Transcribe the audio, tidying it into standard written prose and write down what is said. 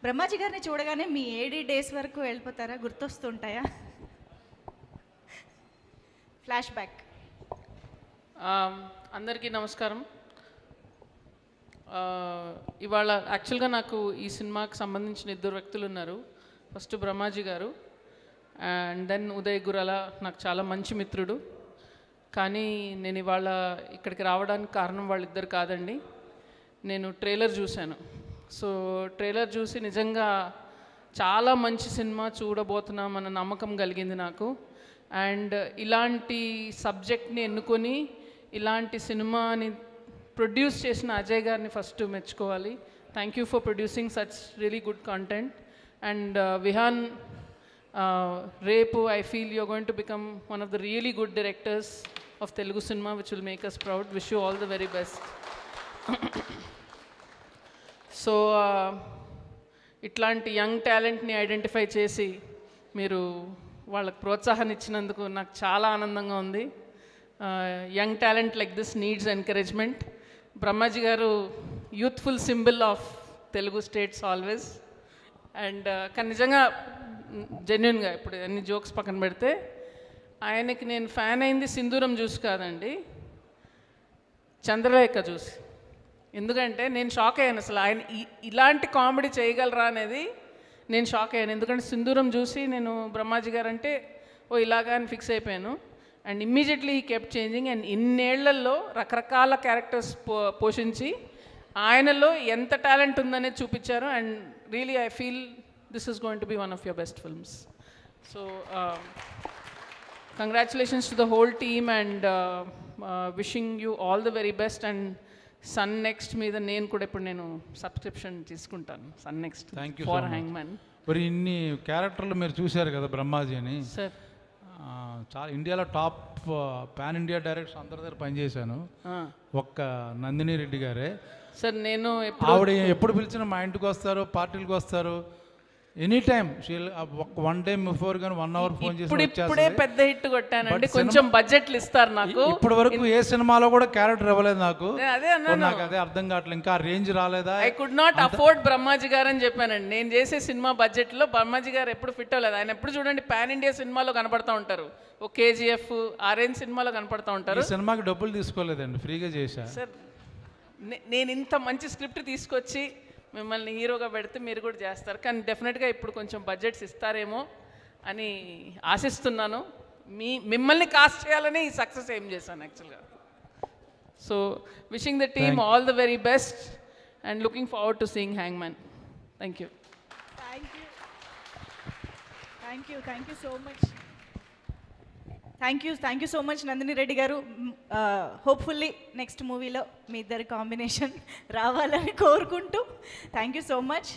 బ్రహ్మాజీ గారిని చూడగానే మీ ఏడీ డేస్ వరకు వెళ్ళిపోతారా? గుర్తొస్తుంటాయా? Flashback. అందరికీ నమస్కారం. ఇవాళ యాక్చువల్గా నాకు ఈ సినిమాకి సంబంధించిన ఇద్దరు వ్యక్తులు ఉన్నారు. ఫస్ట్ బ్రహ్మాజీ గారు అండ్ దెన్ ఉదయ్ గురాల, నాకు చాలా మంచి మిత్రుడు. కానీ నేను ఇవాళ ఇక్కడికి రావడానికి కారణం వాళ్ళిద్దరు కాదండి. నేను ట్రైలర్ చూశాను. సో ట్రైలర్ చూసి నిజంగా చాలా మంచి సినిమా చూడబోతున్నామన్న నమ్మకం కలిగింది నాకు. అండ్ ఇలాంటి సబ్జెక్ట్ని ఎన్నుకొని ఇలాంటి సినిమాని ప్రొడ్యూస్ చేసిన అజయ్ గారిని ఫస్ట్ మెచ్చుకోవాలి. Thank you for producing such really good content. And Vihaan, రేపు I feel you're going to become one of the really good directors of Telugu cinema which will make us proud. Wish you all the very best. So ఇట్లాంటి young టాలెంట్ని identify చేసి మీరు వాళ్ళకి ప్రోత్సాహాన్ని ఇచ్చినందుకు నాకు చాలా ఆనందంగా ఉంది. Young talent like this needs encouragement. Brahmaji గారు youthful symbol of Telugu states always. And కానీ నిజంగా జెన్యున్గా ఇప్పుడు అన్ని జోక్స్ పక్కన పెడితే ఆయనకి నేను ఫ్యాన్ అయింది సింధూరం చూసి కాదండి, చంద్రలేఖ చూసి. ఎందుకంటే నేను షాక్ అయ్యాను, అసలు ఆయన ఇలాంటి కామెడీ చేయగలరా అనేది నేను షాక్ అయ్యాను. ఎందుకంటే సింధూరం చూసి నేను బ్రహ్మాజీ గారు అంటే ఓ ఇలాగా అని ఫిక్స్ అయిపోయాను. And immediately he kept changing. And ఇన్నేళ్లలో రకరకాల క్యారెక్టర్స్ పోషించి ఆయనలో ఎంత టాలెంట్ ఉందనేది చూపించారు. And really I feel this is going to be one of your best films. So congratulations to the whole team and wishing you all the very best. And Sun NXT మీద నేను కూడా ఇప్పుడు నేను subscription తీసుకుంటాను. Sun NXT for Hangman. మరి ఇన్ని క్యారెక్టర్లు మీరు చూశారు కదా బ్రహ్మాజీ అని. సార్ చాలా ఇండియాలో టాప్ పాన్ ఇండియా డైరెక్టర్స్ అందరి దగ్గర పనిచేశాను. ఒక్క నందిని రెడ్డి గారే సార్. నేను ఆవిడ ఎప్పుడు పిలిచినా మా ఇంటికి వస్తారు, పార్టీలకు వస్తారు. Any time one day before కానీ 1 hour ఫోన్ చేసి ఇప్పుడే పెద్ద హిట్ కొట్టానండి. కొంచెం బడ్జెట్లు ఇస్తారు నాకు. ఇప్పటి వరకు ఏ సినిమాలో కూడా క్యారెక్టర్ ఇవ్వలేదు నాకు. అదే నాకు అదే అర్థం కావట్లేదు, ఇంకా రేంజ్ రాలేదా. I could not afford Brahmaji గారు అని చెప్పానండి. నేను చేసే సినిమా బడ్జెట్లో బ్రహ్మాజీ గారు ఎప్పుడు ఫిట్ అవ్వలేదు. ఆయన ఎప్పుడు చూడండి పాన్ ఇండియా సినిమాలో కనపడతా ఉంటారు, ఓ కేజీఎఫ్ ఆ రేంజ్ సినిమాలో కనపడతా ఉంటారు. ఈ సినిమాకి డబ్బులు తీసుకోలేదండి, ఫ్రీగా చేశా. సార్ నేను ఇంత మంచి స్క్రిప్ట్ తీసుకొచ్చి మిమ్మల్ని హీరోగా పెడితే మీరు కూడా చేస్తారు. కానీ డెఫినెట్గా ఇప్పుడు కొంచెం బడ్జెట్స్ ఇస్తారేమో అని ఆశిస్తున్నాను. మిమ్మల్ని కాస్ట్ చేయాలని ఈ సక్సెస్ ఏం చేశాను యాక్చువల్గా. So wishing the team all the very best and looking forward to seeing Hangman. Thank you. Thank you so much. Thank you so much Nandini Reddy గారు. హోప్ఫుల్లీ నెక్స్ట్ మూవీలో మీ ఇద్దరి కాంబినేషన్ రావాలని కోరుకుంటూ థ్యాంక్ యూ సో మచ్.